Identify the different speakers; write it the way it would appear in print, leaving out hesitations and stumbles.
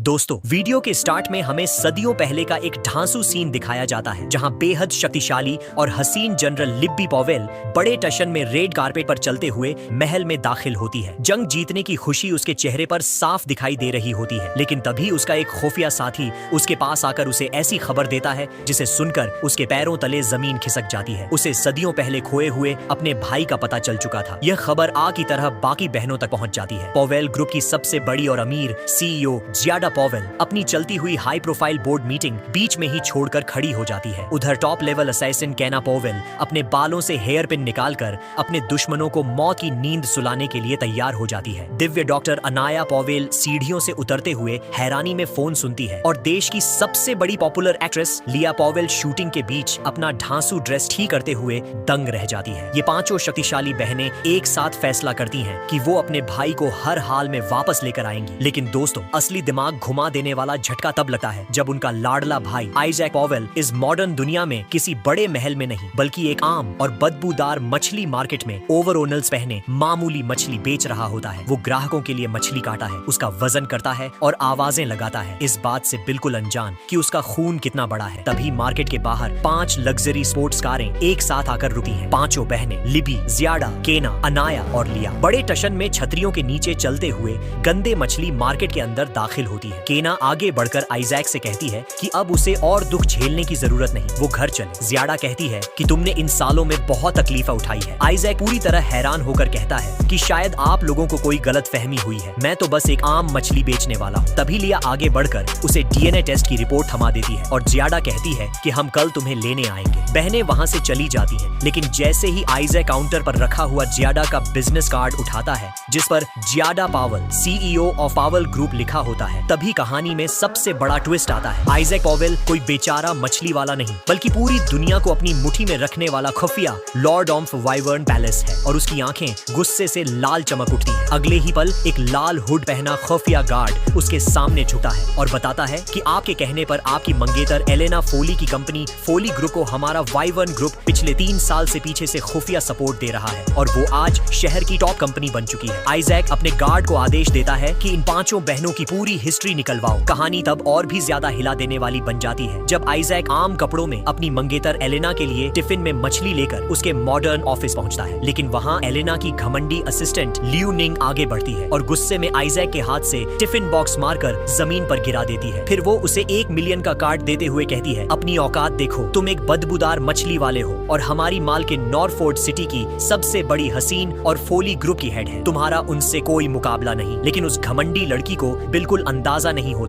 Speaker 1: दोस्तों, वीडियो के स्टार्ट में हमें सदियों पहले का एक ढांसू सीन दिखाया जाता है जहां बेहद शक्तिशाली और हसीन जनरल लिब्बी पॉवेल बड़े टशन में रेड कारपेट पर चलते हुए महल में दाखिल होती है। जंग जीतने की खुशी उसके चेहरे पर साफ दिखाई दे रही होती है, लेकिन तभी उसका एक खुफिया साथी उसके पास आकर उसे ऐसी खबर देता है जिसे सुनकर उसके पैरों तले जमीन खिसक जाती है। उसे सदियों पहले खोए हुए अपने भाई का पता चल चुका था। यह खबर आग की तरह बाकी बहनों तक पहुंच जाती है। पॉवेल ग्रुप की सबसे बड़ी और अमीर सीईओ जियाडा पॉवेल अपनी चलती हुई हाई प्रोफाइल बोर्ड मीटिंग बीच में ही छोड़कर खड़ी हो जाती है। उधर टॉप लेवल असैसिन केना पॉवेल अपने बालों से हेयर पिन निकालकर अपने दुश्मनों को मौत की नींद सुलाने के लिए तैयार हो जाती है। दिव्य डॉक्टर अनाया पॉवेल सीढ़ियों से उतरते हुए हैरानी में फोन सुनती है और देश की सबसे बड़ी पॉपुलर एक्ट्रेस लिया पॉवेल शूटिंग के बीच अपना ढांसू ड्रेस ठीक करते हुए दंग रह जाती है। ये पांचों शक्तिशाली बहनें एक साथ फैसला करती हैं कि वो अपने भाई को हर हाल में वापस लेकर आएंगी। लेकिन दोस्तों, असली दिमाग घुमा देने वाला झटका तब लगता है जब उनका लाडला भाई आइजैक पॉवेल इस मॉडर्न दुनिया में किसी बड़े महल में नहीं बल्कि एक आम और बदबूदार मछली मार्केट में ओवरऑनल्स पहने मामूली मछली बेच रहा होता है। वो ग्राहकों के लिए मछली काटा है, उसका वजन करता है और आवाजें लगाता है, इस बात से बिल्कुल अनजान कि उसका खून कितना बड़ा है। तभी मार्केट के बाहर 5 लग्जरी स्पोर्ट्स कारें एक साथ आकर रुकी हैं। पांचों बहनें लिबी, जियाडा, केना, अनाया और लिया बड़े टशन में छतरियों के नीचे चलते हुए गंदे मछली मार्केट के अंदर दाखिल होती है। केना आगे बढ़कर आइजैक से कहती है कि अब उसे और दुख झेलने की जरूरत नहीं, वो घर चले। जियाडा कहती है कि तुमने इन सालों में बहुत तकलीफें उठाई है। आइजैक पूरी तरह हैरान होकर कहता है कि शायद आप लोगों को कोई गलतफहमी हुई है, मैं तो बस एक आम मछली बेचने वाला हूँ। तभी लिया आगे बढ़कर उसे डीएनए टेस्ट की रिपोर्ट थमा देती है और जियाडा कहती है कि हम कल तुम्हें लेने आएंगे। बहनें वहाँ से चली जाती हैं, लेकिन जैसे ही आइजैक काउंटर पर रखा हुआ जियाडा का बिजनेस कार्ड उठाता है जिस पर JIADA Powell CEO of Powell group लिखा होता है, तभी कहानी में सबसे बड़ा ट्विस्ट आता है। आइजैक पॉवेल कोई बेचारा मछली वाला नहीं बल्कि पूरी दुनिया को अपनी मुट्ठी में रखने वाला खुफिया लॉर्ड ऑफ वाइवर्न पैलेस है और उसकी आंखें गुस्से से लाल चमक उठती हैं। अगले ही पल एक लाल हुड पहना खुफिया गार्ड उसके सामने झुकता है और बताता है कि आपके कहने पर आपकी मंगेतर एलेना फोली की कंपनी फोली ग्रुप को हमारा वाइवर्न ग्रुप पिछले 3 साल से पीछे से खुफिया सपोर्ट दे रहा है और वो आज शहर की टॉप कंपनी बन चुकी है। आइजैक अपने गार्ड को आदेश देता है कि इन पांचों बहनों की पूरी हिस्ट्री निकलवाओ। कहानी तब और भी ज्यादा हिला देने वाली बन जाती है जब आइजैक आम कपड़ों में अपनी मंगेतर एलेना के लिए टिफिन में मछली लेकर उसके मॉडर्न ऑफिस पहुंचता है। लेकिन वहां एलेना की घमंडी असिस्टेंट लियू निंग आगे बढ़ती है और गुस्से में आइजैक के हाथ से टिफिन बॉक्स मारकर जमीन पर गिरा देती है। फिर वो उसे 1 मिलियन का कार्ड देते हुए कहती है, अपनी औकात देखो, तुम एक बदबूदार मछली वाले हो और हमारी माल के नॉरफोर्ड सिटी की सबसे बड़ी हसीन और फोली ग्रुप की हेड है। तुम्हारा उनसे कोई मुकाबला नहीं। लेकिन उस घमंडी लड़की को बिल्कुल अंदाजा नहीं होता